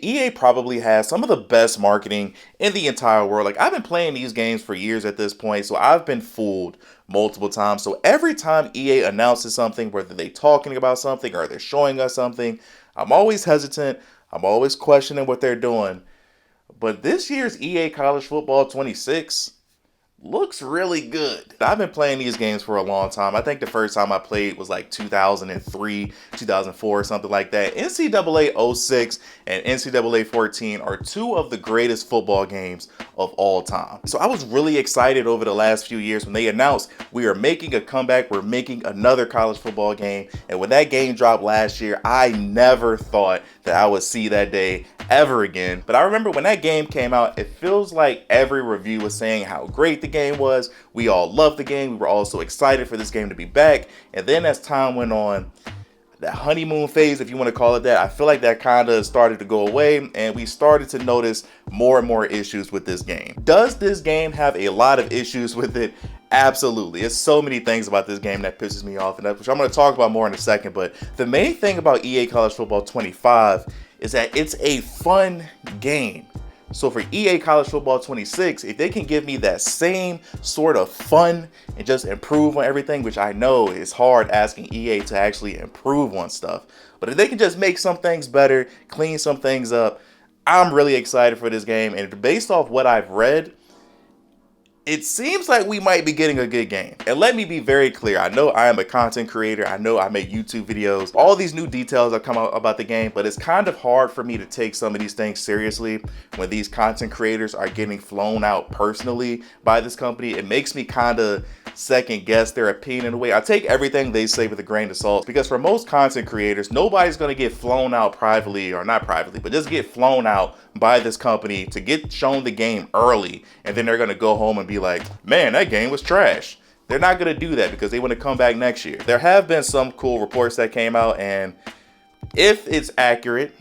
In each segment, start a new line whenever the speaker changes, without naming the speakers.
EA probably has some of the best marketing in the entire world. Like, I've been playing these games for years at this point, so I've been fooled multiple times. So every time EA announces something, whether they're talking about something or they're showing us something, I'm always hesitant. I'm always questioning what they're doing. But this year's EA College Football 26 looks really good. I've been playing these games for a long time. I think the first time I played was like 2003, 2004, something like that. NCAA 06 and NCAA 14 are two of the greatest football games of all time. So I was really excited over the last few years when they announced we are making a comeback, we're making another college football game. And when that game dropped last year, I never thought that I would see that day ever again. But I remember when that game came out, it feels like every review was saying how great the game was. We all loved the game. We were all so excited for this game to be back. And then as time went on, that honeymoon phase, if you want to call it that, I feel like that kind of started to go away, and we started to notice more and more issues with this game. Does this game have a lot of issues with it? Absolutely. There's so many things about this game that pisses me off, and which I'm going to talk about more in a second. But the main thing about EA College Football 25 is that it's a fun game. So for EA College Football 26, if they can give me that same sort of fun and just improve on everything, which I know is hard asking EA to actually improve on stuff, but if they can just make some things better, clean some things up, I'm really excited for this game. And based off what I've read, it seems like we might be getting a good game. And let me be very clear. I know I am a content creator. I know I make YouTube videos. All these new details have come out about the game, but it's kind of hard for me to take some of these things seriously when these content creators are getting flown out personally by this company. It makes me kind of second guess their opinion in a way. I take everything they say with a grain of salt, because for most content creators, nobody's going to get flown out privately, or not privately, but just get flown out by this company to get shown the game early, and then they're going to go home and be like, man, that game was trash. They're not going to do that because they want to come back next year. There have been some cool reports that came out, and if it's accurate,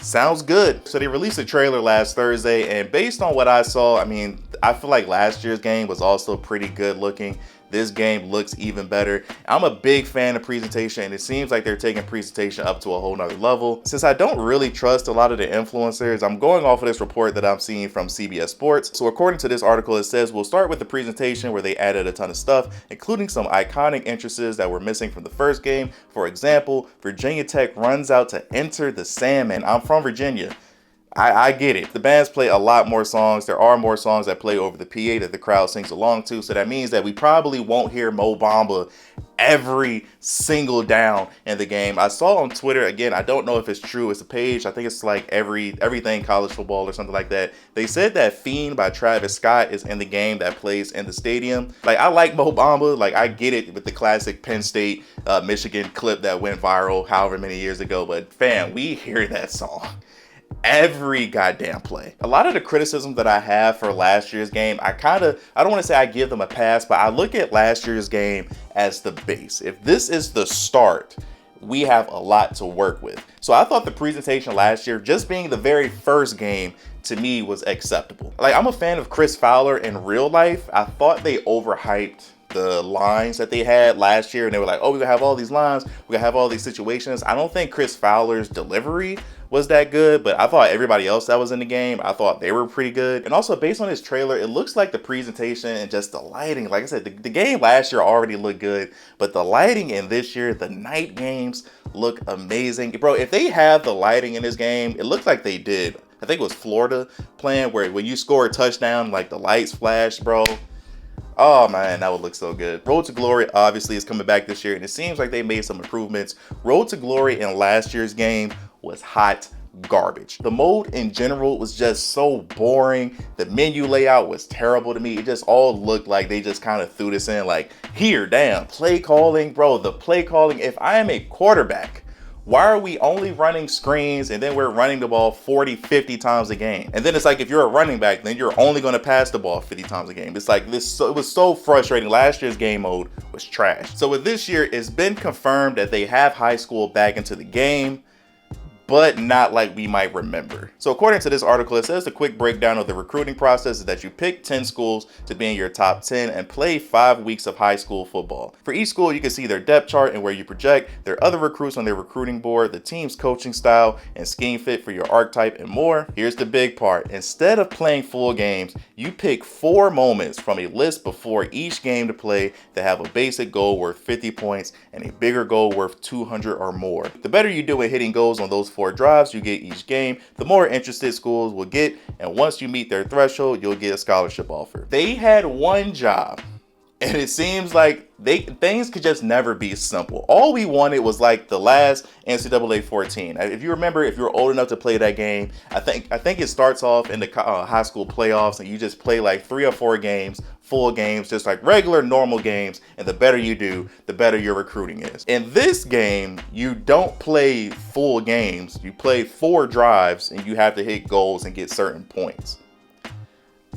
sounds good. So they released a trailer last Thursday, and based on what I saw, I mean, I feel like last year's game was also pretty good looking. This game looks even better. I'm a big fan of presentation, and it seems like they're taking presentation up to a whole nother level. Since I don't really trust a lot of the influencers, I'm going off of this report that I'm seeing from CBS Sports. So according to this article, it says we'll start with the presentation where they added a ton of stuff, including some iconic entrances that were missing from the first game. For example, Virginia Tech runs out to Enter the Sandman. I'm from Virginia. I get it. The bands play a lot more songs. There are more songs that play over the PA that the crowd sings along to. So that means that we probably won't hear Mo Bamba every single down in the game. I saw on Twitter, again, I don't know if it's true. It's a page. I think it's like everything college football or something like that. They said that Fiend by Travis Scott is in the game that plays in the stadium. Like, I like Mo Bamba. Like, I get it with the classic Penn State, Michigan clip that went viral however many years ago. But fam, we hear that song every goddamn play. A lot of the criticism that I have for last year's game, I don't want to say I give them a pass, but I look at last year's game as the base. If this is the start, we have a lot to work with. So I thought the presentation last year, just being the very first game, to me was acceptable. Like, I'm a fan of Chris Fowler in real life. I thought they overhyped the lines that they had last year, and they were like, oh, we're gonna have all these lines, we're gonna have all these situations. I don't think Chris Fowler's delivery was that good, but I thought everybody else that was in the game, I thought they were pretty good. And also, based on this trailer, it looks like the presentation and just the lighting, like I said, the game last year already looked good, but the lighting in this year, the night games look amazing. Bro, if they have the lighting in this game, it looks like they did, I think it was Florida playing, where when you score a touchdown, like the lights flash, bro. Oh man, that would look so good. Road to Glory obviously is coming back this year, and it seems like they made some improvements. Road to Glory in last year's game was hot garbage. The mode in general was just so boring. The menu layout was terrible to me. It just all looked like they just kind of threw this in like, here, damn. Play calling, bro, the play calling. If I am a quarterback, why are we only running screens and then we're running the ball 40, 50 times a game? And then it's like, if you're a running back, then you're only going to pass the ball 50 times a game. It's like this. So it was so frustrating. Last year's game mode was trash. So with this year, it's been confirmed that they have high school back into the game, but not like we might remember. So according to this article, it says the quick breakdown of the recruiting process is that you pick 10 schools to be in your top 10 and play 5 weeks of high school football. For each school, you can see their depth chart and where you project, their other recruits on their recruiting board, the team's coaching style and scheme fit for your archetype, and more. Here's the big part. Instead of playing full games, you pick 4 moments from a list before each game to play that have a basic goal worth 50 points and a bigger goal worth 200 or more. The better you do at hitting goals on those 4 drives you get each game, the more interested schools will get, and once you meet their threshold, you'll get a scholarship offer. They had one job, and it seems like things could just never be simple. All we wanted was like the last NCAA 14. If you remember, if you're old enough to play that game, I think it starts off in the high school playoffs, and you just play like 3 or 4 games, full games, just like regular normal games, and the better you do, the better your recruiting is. In this game, you don't play full games. You play 4 drives, and you have to hit goals and get certain points.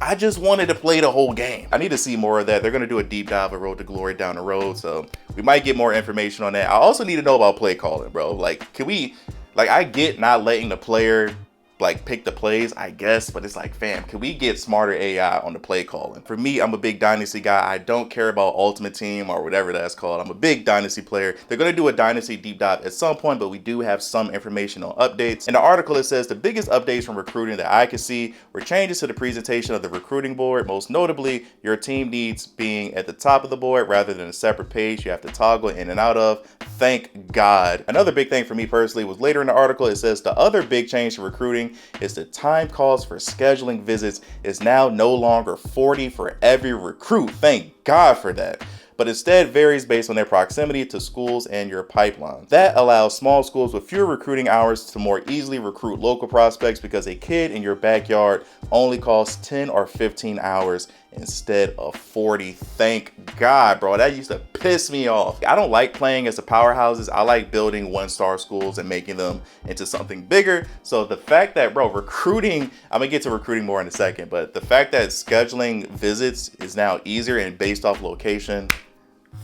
I just wanted to play the whole game. I need to see more of that. They're going to do a deep dive of Road to Glory down the road, so we might get more information on that. I also need to know about play calling, bro. Like, can we, like, I get not letting the player like pick the plays, I guess, but it's like, fam, can we get smarter AI on the play calling? For me, I'm a big Dynasty guy. I don't care about Ultimate Team or whatever that's called. I'm a big Dynasty player. They're going to do a Dynasty deep dive at some point, but we do have some information on updates. In the article, it says the biggest updates from recruiting that I could see were changes to the presentation of the recruiting board. Most notably, your team needs being at the top of the board rather than a separate page you have to toggle in and out of. Thank God. Another big thing for me personally was later in the article, it says the other big change to recruiting is the time cost for scheduling visits is now no longer 40 for every recruit. Thank God for that. But instead varies based on their proximity to schools and your pipeline. That allows small schools with fewer recruiting hours to more easily recruit local prospects because a kid in your backyard only costs 10 or 15 hours instead of 40. Thank God, bro. That used to piss me off. I don't like playing as the powerhouses. I like building 1-star schools and making them into something bigger. So the fact that, bro, recruiting, I'm gonna get to recruiting more in a second, but the fact that scheduling visits is now easier and based off location,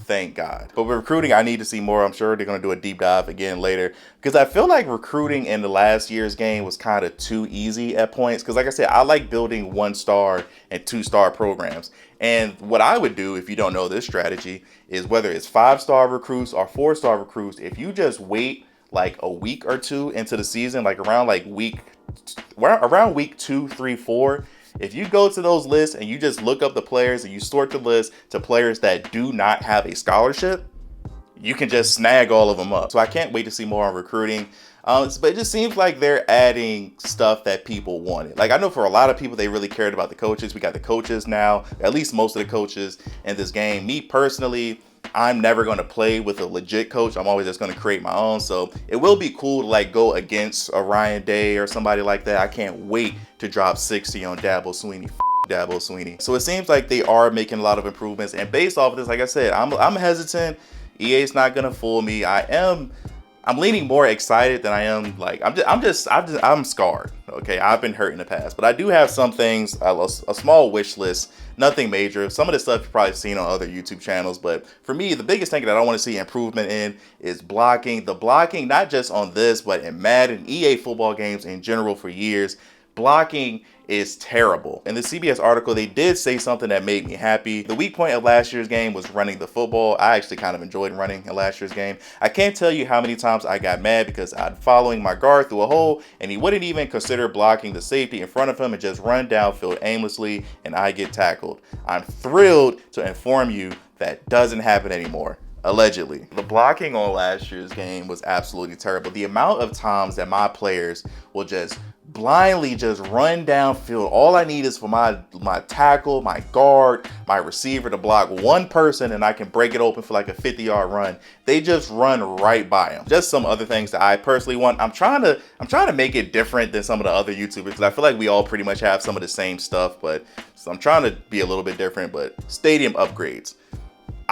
thank God. But with recruiting, I need to see more. I'm sure they're going to do a deep dive again later because I feel like recruiting in the last year's game was kind of too easy at points. Because like I said, I like building 1-star and 2-star programs. And what I would do, if you don't know this strategy, is whether it's 5-star recruits or 4-star recruits, if you just wait like a week or 2 into the season, like around week 2, 3, 4, if you go to those lists and you just look up the players and you sort the list to players that do not have a scholarship, you can just snag all of them up. So I can't wait to see more on recruiting. But it just seems like they're adding stuff that people wanted. Like I know for a lot of people, they really cared about the coaches. We got the coaches now, at least most of the coaches in this game. Me personally, I'm never going to play with a legit coach. I'm always just going to create my own. So it will be cool to like go against a Ryan Day or somebody like that. I can't wait to drop 60 on Dabo Swinney. Dabo Swinney. So it seems like they are making a lot of improvements. And based off of this, like I said, I'm hesitant. EA's not going to fool me. I'm leaning more excited than I am. Like I'm scarred. Okay, I've been hurt in the past, but I do have some things, a small wish list, nothing major. Some of the stuff you've probably seen on other YouTube channels, but for me, the biggest thing that I want to see improvement in is blocking. The blocking, not just on this, but in Madden, EA football games in general for years. Blocking is terrible. In the CBS article, they did say something that made me happy. The weak point of last year's game was running the football. I actually kind of enjoyed running in last year's game. I can't tell you how many times I got mad because I'd following my guard through a hole and he wouldn't even consider blocking the safety in front of him and just run downfield aimlessly and I get tackled. I'm thrilled to inform you that doesn't happen anymore. Allegedly. The blocking on last year's game was absolutely terrible. The amount of times that my players will just blindly just run downfield. All I need is for my tackle, my guard, my receiver to block one person and I can break it open for like a 50-yard run. They just run right by them. Just some other things that I personally want. I'm trying to make it different than some of the other YouTubers because I feel like we all pretty much have some of the same stuff, but so I'm trying to be a little bit different. But stadium upgrades.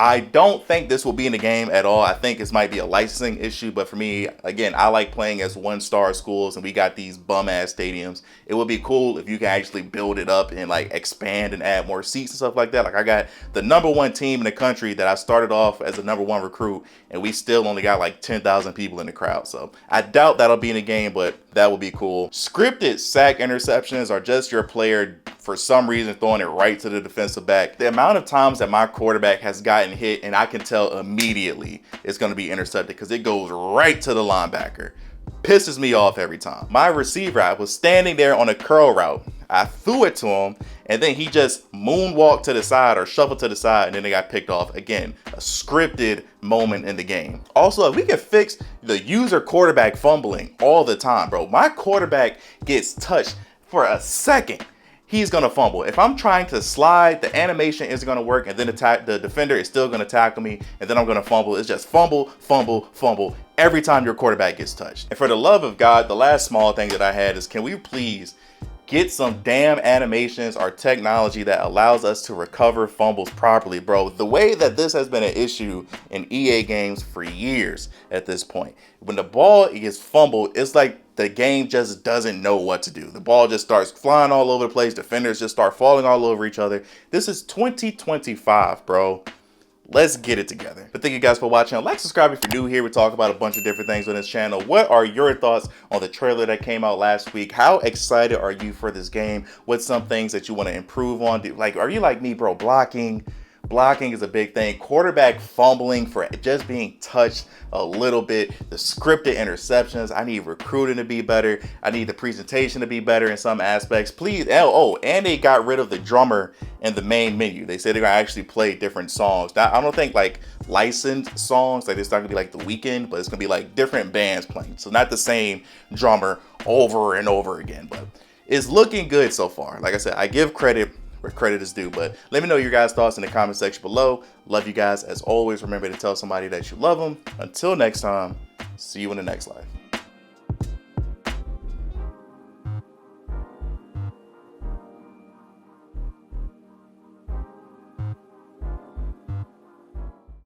I don't think this will be in the game at all. I think this might be a licensing issue, but for me, again, I like playing as one-star schools, and we got these bum-ass stadiums. It would be cool if you can actually build it up and like expand and add more seats and stuff like that. Like I got the #1 team in the country that I started off as a #1 recruit, and we still only got like 10,000 people in the crowd. So I doubt that'll be in the game, but that would be cool. Scripted sack interceptions are just your player for some reason throwing it right to the defensive back. The amount of times that my quarterback has gotten hit and I can tell immediately it's going to be intercepted because it goes right to the linebacker. Pisses me off every time. My receiver, I was standing there on a curl route. I threw it to him, and then he just moonwalked to the side or shuffled to the side, and then they got picked off. Again, a scripted moment in the game. Also, if we can fix the user quarterback fumbling all the time, bro. My quarterback gets touched for a second, he's gonna fumble. If I'm trying to slide, the animation isn't gonna work, and then the defender is still gonna tackle me, and then I'm gonna fumble. It's just fumble, fumble, fumble every time your quarterback gets touched. And for the love of God, the last small thing that I had is, can we please get some damn animations or technology that allows us to recover fumbles properly, bro? The way that this has been an issue in EA games for years at this point. When the ball gets fumbled, it's like the game just doesn't know what to do. The ball just starts flying all over the place. Defenders just start falling all over each other. This is 2025, bro. Let's get it together. But thank you guys for watching. Like, subscribe if you're new here. We talk about a bunch of different things on this channel. What are your thoughts on the trailer that came out last week? How excited are you for this game? What's some things that you want to improve on? Like, are you like me, bro? Blocking is a big thing. Quarterback fumbling for just being touched a little bit. The scripted interceptions. I need recruiting to be better. I need the presentation to be better in some aspects. Please. Oh, and they got rid of the drummer in the main menu. They said they're gonna actually play different songs. Now, I don't think like licensed songs, like it's not gonna be like The Weeknd, but it's gonna be like different bands playing. So not the same drummer over and over again, but it's looking good so far. Like I said, I give credit where credit is due. But let me know your guys' thoughts in the comment section below. Love you guys. As always, remember to tell somebody that you love them. Until next time, see you in the next life.